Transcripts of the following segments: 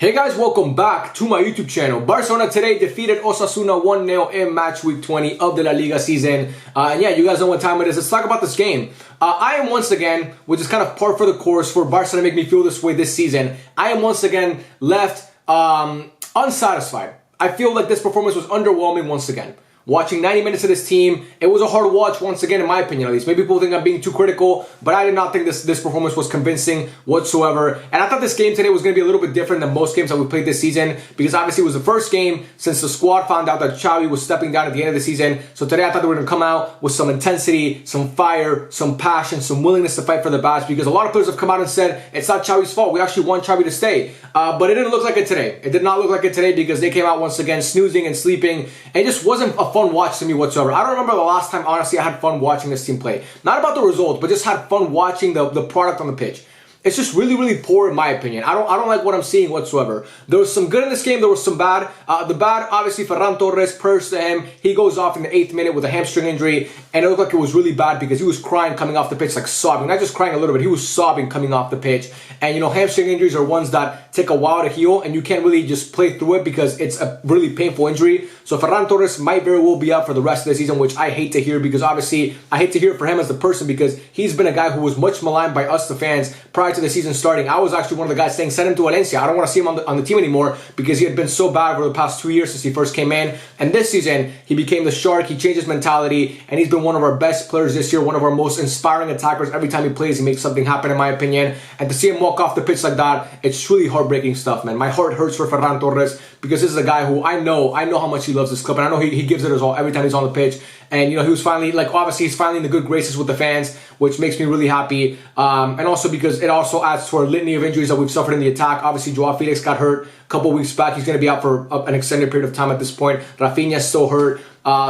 Hey guys, welcome back to my YouTube channel. Barcelona today defeated Osasuna 1-0 in match week 20 of the La Liga season. And yeah, you guys know what time it is. Let's talk about this game. I am once again, which is kind of par for the course for Barca to make me feel this way this season, I am once again left unsatisfied. I feel like this performance was underwhelming once again. Watching 90 minutes of this team, it was a hard watch once again, in my opinion at least. Maybe people think I'm being too critical, but I did not think this performance was convincing whatsoever. And I thought this game today was going to be a little bit different than most games that we played this season, because obviously it was the first game since the squad found out that Xavi was stepping down at the end of the season. So today I thought they were going to come out with some intensity, some fire, some passion, some willingness to fight for the badge, because a lot of players have come out and said it's not Xavi's fault. We actually want Xavi to stay. But it didn't look like it today. It did not look like it today because they came out once again snoozing and sleeping. And it just wasn't a fun watch to me whatsoever. I don't remember the last time, honestly, I had fun watching this team play. Not about the results, but just had fun watching the product on the pitch. It's just really, really poor in my opinion. I don't like what I'm seeing whatsoever. There was some good in this game. There was some bad. The bad, obviously, Ferran Torres, prayers to him. He goes off in the 8th minute with a hamstring injury, and it looked like it was really bad because he was crying coming off the pitch, like sobbing. Not just crying a little bit. He was sobbing coming off the pitch. And, you know, hamstring injuries are ones that take a while to heal, and you can't really just play through it because it's a really painful injury. So Ferran Torres might very well be out for the rest of the season, which I hate to hear, because obviously I hate to hear it for him as the person, because he's been a guy who was much maligned by us, the fans, prior to the season starting. I was actually one of the guys saying, send him to Valencia. I don't want to see him on the team anymore because he had been so bad over the past 2 years since he first came in. And this season, he became the shark. He changed his mentality, and he's been one of our best players this year, one of our most inspiring attackers. Every time he plays, he makes something happen, in my opinion. And to see him walk off the pitch like that, it's truly heartbreaking stuff, man. My heart hurts for Ferran Torres, because this is a guy who I know how much he loves this club, and I know he gives it his all every time he's on the pitch. And, you know, he was finally, like, obviously he's finally in the good graces with the fans, which makes me really happy. And also because it also adds to our litany of injuries that we've suffered in the attack. Obviously, Joao Felix got hurt a couple weeks back. He's going to be out for an extended period of time at this point. Rafinha's still hurt.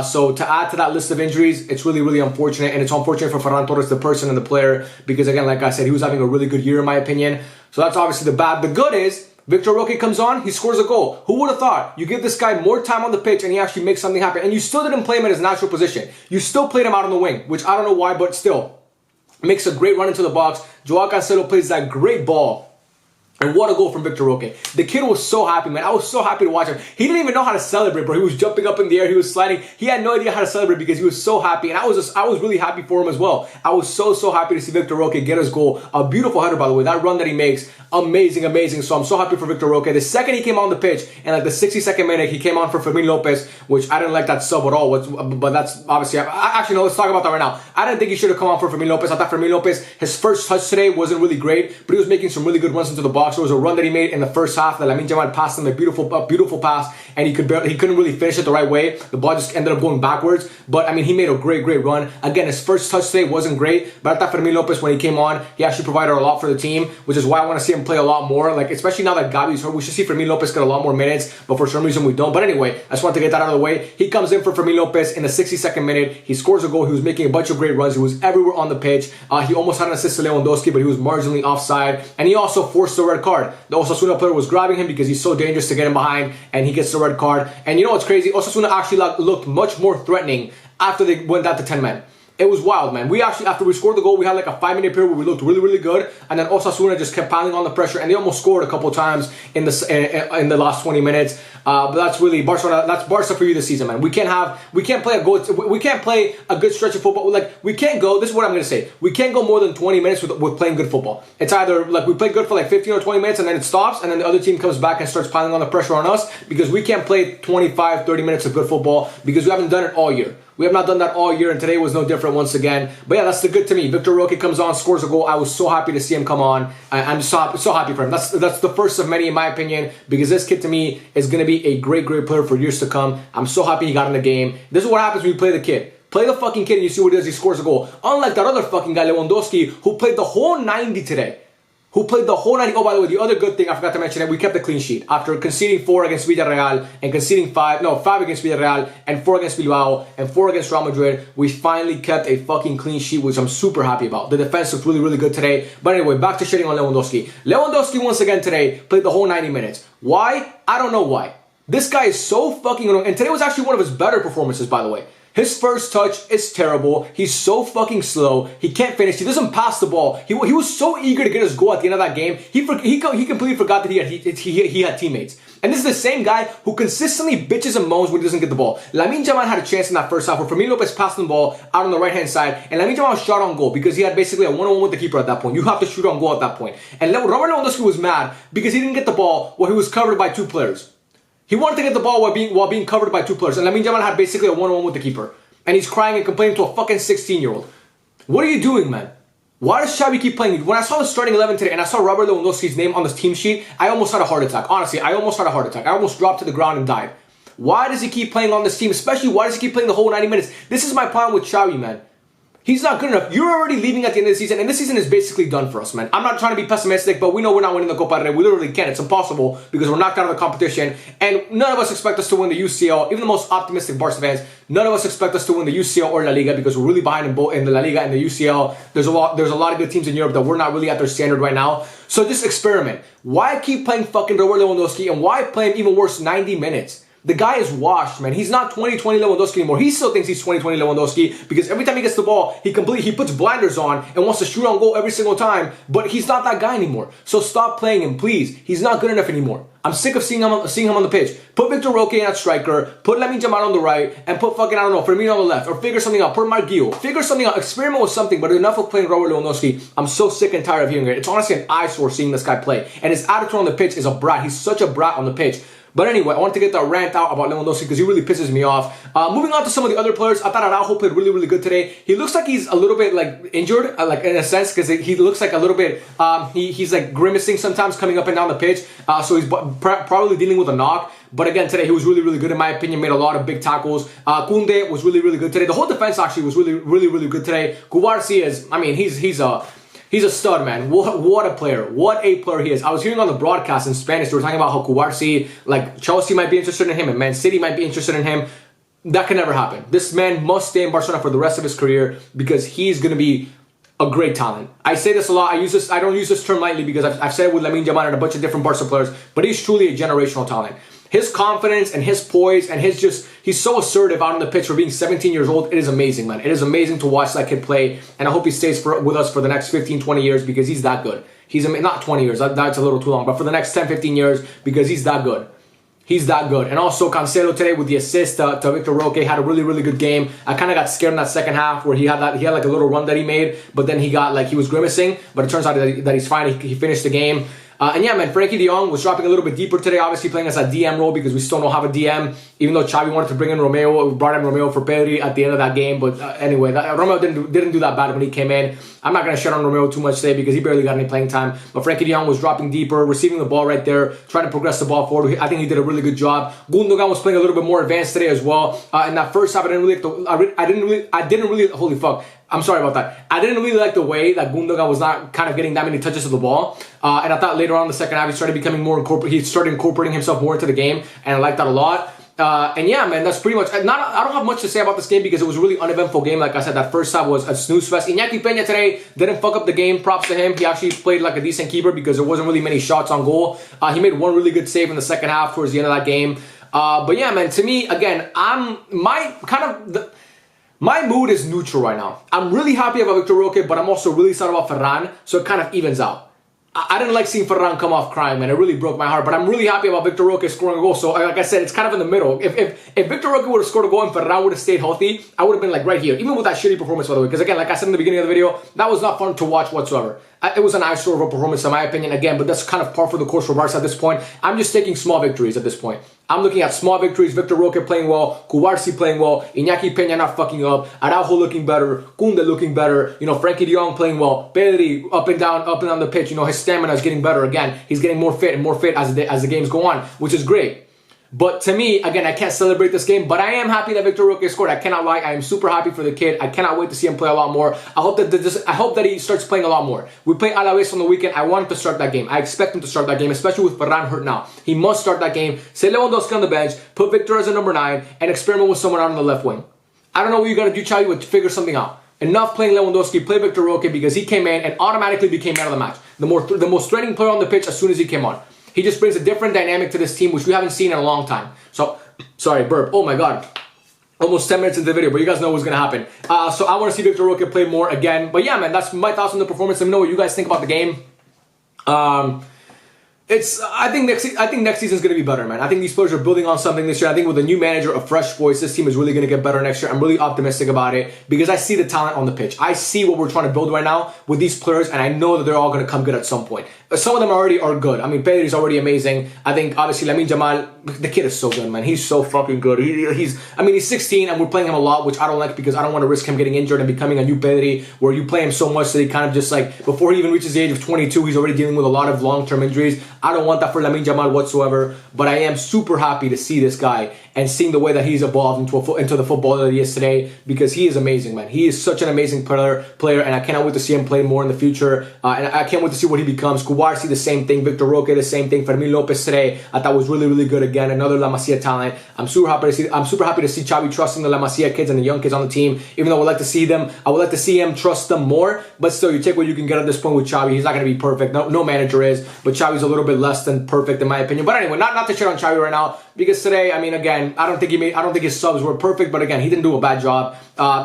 So to add to that list of injuries, it's really, really unfortunate. And it's unfortunate for Ferran Torres, the person and the player, because, again, like I said, he was having a really good year, in my opinion. So that's obviously the bad. The good is, Victor Roque comes on, he scores a goal. Who would have thought? You give this guy more time on the pitch and he actually makes something happen. And you still didn't play him in his natural position. You still played him out on the wing, which I don't know why, but still. Makes a great run into the box. Joao Cancelo plays that great ball. And what a goal from Victor Roque. The kid was so happy, man. I was so happy to watch him. He didn't even know how to celebrate, bro. He was jumping up in the air. He was sliding. He had no idea how to celebrate because he was so happy. And I was really happy for him as well. I was so happy to see Victor Roque get his goal. A beautiful header, by the way. That run that he makes, amazing, amazing. So I'm so happy for Victor Roque. The second he came on the pitch, and like the 62nd minute, he came on for Fermin Lopez, which I didn't like that sub at all. But that's obviously, actually, no, let's talk about that right now. I didn't think he should have come on for Fermin Lopez. I thought Fermin Lopez, his first touch today wasn't really great, but he was making some really good runs into the box. There was a run that he made in the first half that Lamine Yamal passed him a beautiful pass, and he couldn't really finish it the right way. The ball just ended up going backwards. But I mean, he made a great run. Again, his first touch today wasn't great, but I thought Fermin Lopez, when he came on, he actually provided a lot for the team, which is why I want to see him play a lot more. Like, especially now that Gavi's hurt, we should see Fermin Lopez get a lot more minutes, but for some reason we don't. But anyway, I just want to get that out of the way. He comes in for Fermin Lopez in the 62nd minute. He scores a goal. He was making a bunch of great runs. He was everywhere on the pitch. He almost had an assist to Lewandowski, but he was marginally offside, and he also forced a red card. The Osasuna player was grabbing him because he's so dangerous to get him behind, and he gets the red card. And you know what's crazy? Osasuna actually looked much more threatening after they went down to 10 men. It was wild, man. We actually, after we scored the goal, we had like a 5-minute period where we looked really good, and then Osasuna just kept piling on the pressure, and they almost scored a couple times in the last 20 minutes. But that's really Barcelona. That's Barca for you this season, man. We can't play a good stretch of football. Like, we can't go. This is what I'm gonna say. We can't go more than 20 minutes with playing good football. It's either like we play good for like 15 or 20 minutes, and then it stops, and then the other team comes back and starts piling on the pressure on us, because we can't play 25, 30 minutes of good football because we haven't done it all year. We have not done that all year, and today was no different once again. But yeah, that's the good to me. Victor Roque comes on, scores a goal. I was so happy to see him come on. I'm so happy for him. That's the first of many, in my opinion, because this kid to me is going to be a great player for years to come. I'm so happy he got in the game. This is what happens when you play the kid. Play the fucking kid and you see what he does. He scores a goal. Unlike that other fucking guy, Lewandowski, who played the whole 90 today. Oh, by the way, the other good thing, I forgot to mention it, we kept a clean sheet. After conceding 4 against Villarreal and conceding 5 against Villarreal and 4 against Bilbao and 4 against Real Madrid, we finally kept a fucking clean sheet, which I'm super happy about. The defense looked really good today. But anyway, back to shitting on Lewandowski. Lewandowski, once again today, played the whole 90 minutes. Why? I don't know why. This guy is so fucking annoying. And today was actually one of his better performances, by the way. His first touch is terrible. He's so fucking slow. He can't finish. He doesn't pass the ball. He was so eager to get his goal at the end of that game. He completely forgot that he had teammates. And this is the same guy who consistently bitches and moans when he doesn't get the ball. Lamine Yamal had a chance in that first half where Fermin Lopez passed the ball out on the right-hand side, and Lamine Yamal shot on goal because he had basically a one-on-one with the keeper at that point. You have to shoot on goal at that point. And Robert Lewandowski was mad because he didn't get the ball while he was covered by two players. He wanted to get the ball while being covered by two players, and Lamine Yamal had basically a one-on-one with the keeper. And he's crying and complaining to a fucking 16-year-old. What are you doing, man? Why does Xavi keep playing? When I saw the starting 11 today and I saw Robert Lewandowski's name on the team sheet, I almost had a heart attack. Honestly, I almost had a heart attack. I almost dropped to the ground and died. Why does he keep playing on this team? Especially, why does he keep playing the whole 90 minutes? This is my problem with Xavi, man. He's not good enough. You're already leaving at the end of the season, and this season is basically done for us, man. I'm not trying to be pessimistic, but we know we're not winning the Copa del Rey. We literally can't. It's impossible because we're knocked out of the competition, and none of us expect us to win the UCL. Even the most optimistic Barca fans, none of us expect us to win the UCL or La Liga because we're really behind in both in the La Liga and the UCL. There's a lot of good teams in Europe that we're not really at their standard right now. So just experiment. Why keep playing fucking Robert Lewandowski, and why play him even worse 90 minutes? The guy is washed, man. He's not 2020 Lewandowski anymore. He still thinks he's 2020 Lewandowski because every time he gets the ball, he puts blinders on and wants to shoot on goal every single time. But he's not that guy anymore. So stop playing him, please. He's not good enough anymore. I'm sick of seeing him on the pitch. Put Victor Roque in at striker. Put Lamine Yamal on the right, and put fucking, I don't know, Firmino on the left, or figure something out. Put Marguillo. Figure something out. Experiment with something. But enough of playing Robert Lewandowski. I'm so sick and tired of hearing it. It's honestly an eyesore seeing this guy play. And his attitude on the pitch is a brat. He's such a brat on the pitch. But anyway, I wanted to get that rant out about Lewandowski because he really pisses me off. Moving on to some of the other players, I thought Araujo played really, really good today. He looks like he's a little bit like injured, like in a sense, because he looks like a little bit, he's like grimacing sometimes coming up and down the pitch. So he's probably dealing with a knock. But again, today he was really, really good in my opinion. Made a lot of big tackles. Koundé was really, really good today. The whole defense actually was really, really, really good today. Cubarsí is, I mean, he's a stud, man. What a player. What a player he is. I was hearing on the broadcast in Spanish, they were talking about how Cubarsí, like Chelsea might be interested in him and Man City might be interested in him. That can never happen. This man must stay in Barcelona for the rest of his career because he's going to be a great talent. I say this a lot. I don't use this term lightly because I've said it with Lamine Yamal and a bunch of different Barca players, but he's truly a generational talent. His confidence and his poise and he's so assertive out on the pitch for being 17 years old. It is amazing, man. It is amazing to watch that kid play. And I hope he stays with us for the next 15, 20 years because he's that good. He's not 20 years. That's a little too long. But for the next 10, 15 years because he's that good. He's that good. And also Cancelo today with the assist to Victor Roque had a really, really good game. I kind of got scared in that second half where he had like a little run that he made. But then he was grimacing. But it turns out that he's fine. He finished the game. And yeah, man, Frankie de Jong was dropping a little bit deeper today, obviously playing as a DM role because we still don't have a DM, even though Xavi wanted to bring in Romeo. We brought in Romeo for Pedri at the end of that game. But anyway, Romeo didn't do that bad when he came in. I'm not going to shut on Romeo too much today because he barely got any playing time. But Frankie de Jong was dropping deeper, receiving the ball right there, trying to progress the ball forward. I think he did a really good job. Gundogan was playing a little bit more advanced today as well. In that first half, I didn't really, holy fuck. I'm sorry about that. I didn't really like the way that Gundogan was not kind of getting that many touches of the ball. And I thought later on in the second half, he started becoming more he started incorporating himself more into the game. And I liked that a lot. And yeah, man, that's pretty much, I don't have much to say about this game because it was a really uneventful game. Like I said, that first half was a snooze fest. Iñaki Peña today didn't fuck up the game. Props to him. He actually played like a decent keeper because there wasn't really many shots on goal. He made one really good save in the second half towards the end of that game. But yeah, man, to me, again, my mood is neutral right now. I'm really happy about Victor Roque, but I'm also really sad about Ferran, so it kind of evens out. I didn't like seeing Ferran come off crying, man. It really broke my heart, but I'm really happy about Victor Roque scoring a goal. So like I said, it's kind of in the middle. If Victor Roque would have scored a goal and Ferran would have stayed healthy, I would have been like right here, even with that shitty performance, by the way. Because again, like I said in the beginning of the video, that was not fun to watch whatsoever. It was an eyesore of a performance in my opinion, again, but that's kind of par for the course for Barca at this point. I'm just taking small victories at this point. I'm looking at small victories, Victor Roque playing well, Cubarsí playing well, Iñaki Peña not fucking up, Araujo looking better, Koundé looking better, Frankie de Jong playing well, Pedri up and down the pitch, his stamina is getting better again. He's getting more fit and more fit as the games go on, which is great. But to me, again, I can't celebrate this game, but I am happy that Victor Roque scored. I cannot lie. I am super happy for the kid. I cannot wait to see him play a lot more. I hope that he starts playing a lot more. We play Alaves on the weekend. I want him to start that game. I expect him to start that game, especially with Ferran hurt now. He must start that game. Say Lewandowski on the bench, put Victor as a number 9, and experiment with someone out on the left wing. I don't know what you got to do, Xavi, but figure something out. Enough playing Lewandowski, play Victor Roque because he came in and automatically became man of the match. The most threatening player on the pitch as soon as he came on. He just brings a different dynamic to this team, which we haven't seen in a long time. So, sorry, burp. Oh my God. almost 10 minutes into the video, but you guys know what's going to happen. So I want to see Victor Roque play more again. But yeah, man, that's my thoughts on the performance. Let me know what you guys think about the game. I think next season is going to be better, man. I think these players are building on something this year. I think with a new manager, a fresh voice, this team is really going to get better next year. I'm really optimistic about it because I see the talent on the pitch. I see what we're trying to build right now with these players, and I know that they're all going to come good at some point. Some of them already are good. I mean, Pedri's already amazing. I think, obviously, Lamine Yamal, the kid is so good, man. He's so fucking good. He's 16, and we're playing him a lot, which I don't like because I don't want to risk him getting injured and becoming a new Pedri, where you play him so much that he kind of just like, before he even reaches the age of 22, he's already dealing with a lot of long-term injuries. I don't want that for Lamine Yamal whatsoever, but I am super happy to see this guy and seeing the way that he's evolved into the footballer that he is today, because he is amazing, man. He is such an amazing player, and I cannot wait to see him play more in the future, and I can't wait to see what he becomes. Kubarsi, the same thing. Victor Roque, the same thing. Fermin Lopez today, I thought was really, really good again. Another La Masia talent. I'm super happy to see Xavi trusting the La Masia kids and the young kids on the team, even though I would like to see him trust them more, but still, you take what you can get at this point with Xavi. He's not going to be perfect. No manager is, but Xavi's a little bit less than perfect in my opinion. But anyway, not to shit on Xavi right now, because today, I mean, again, I don't think his subs were perfect, but again, he didn't do a bad job.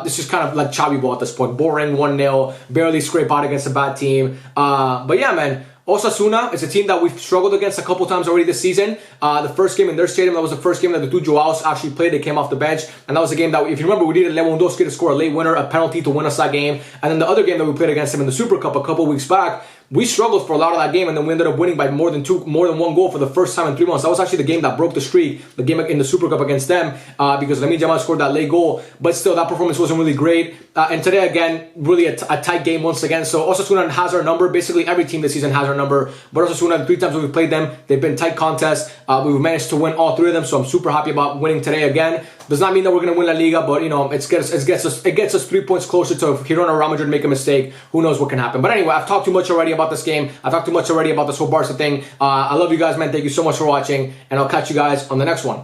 This is kind of like Xavi ball at this point. Boring, 1-0, barely scrape out against a bad team. But yeah, man. Osasuna is a team that we've struggled against a couple times already this season. The first game in their stadium, that was the first game that the two Joaos actually played. They came off the bench, and that was a game that, if you remember, we needed Lewandowski to score a late winner, a penalty to win us that game. And then the other game that we played against him in the Super Cup a couple weeks back, we struggled for a lot of that game, and then we ended up winning by more than one goal for the first time in 3 months. That was actually the game that broke the streak, the game in the Super Cup against them, because Lamine Yamal scored that late goal. But still, that performance wasn't really great. And today, again, really a tight game once again. So Osasuna has our number. Basically, every team this season has our number. But Osasuna, the 3 times we've played them, they've been tight contests. We've managed to win all 3 of them, so I'm super happy about winning today again. Does not mean that we're going to win La Liga, but you know, it gets us 3 points closer to if Girona or Real Madrid make a mistake. Who knows what can happen? But anyway, I've talked too much already about this game. I've talked too much already about this whole Barca thing. I love you guys, man. Thank you so much for watching, and I'll catch you guys on the next one.